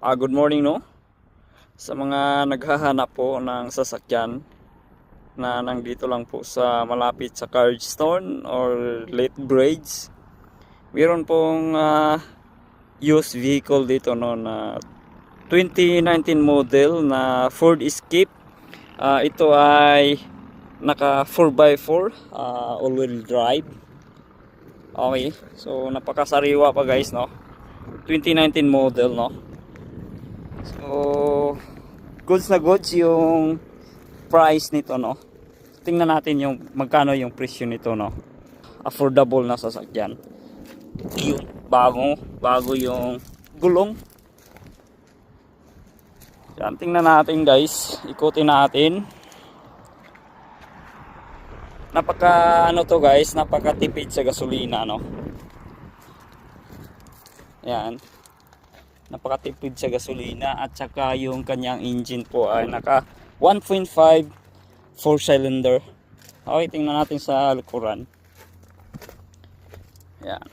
Good morning, no? Sa mga naghahanap po ng sasakyan na nandito lang po sa malapit sa Cardston or Lethbridge, mayroon pong used vehicle dito, no, na 2019 model na Ford Escape. Ito ay naka 4x4 all-wheel drive. Okay, so napakasariwa pa guys, no? 2019 model, no? So, goods na goods yung price nito, no? Tingnan natin yung magkano yung presyo nito, no? Affordable na sasakyan. Yung bago yung gulong. Yan, tingnan natin guys. Ikutin natin. Napaka to guys, napakatipid sa gasolina, no? Yan. Napakatipid sa gasolina at saka yung kanyang engine po ay naka 1.5 4 cylinder. Okay, tingnan natin sa likuran. Yan.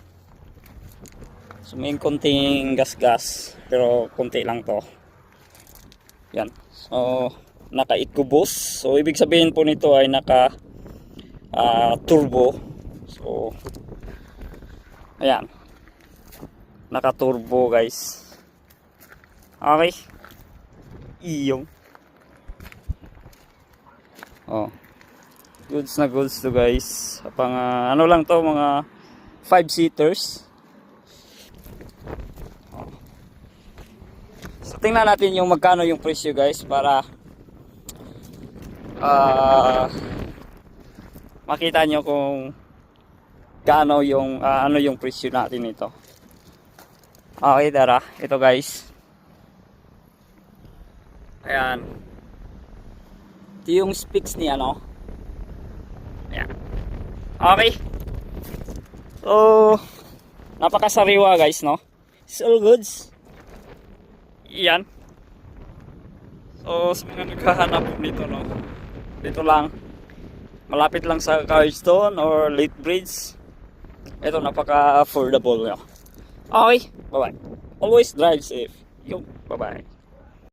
So may konting gas pero konti lang to. Yan. So naka EcoBoost. So ibig sabihin po nito ay naka turbo. So ayan. Naka turbo guys. Okay. Iyong. Oh. Goods na goods to guys. Pang ano lang to, mga 5-seaters. Oh. So tingnan natin yung magkano yung presyo guys para makita nyo kung gaano yung ano yung presyo natin ito. Okay, tara. Ito guys. Ayan. Ito yung specs niya, no? Ayan. Okay. So, napakasariwa guys, no? It's all goods. Ayan. So, sa mga naghahanap nito, no? Dito lang. Malapit lang sa Cardston or Lethbridge. Ito, napaka-affordable, no? Okay. Bye-bye. Always drive safe. Bye-bye.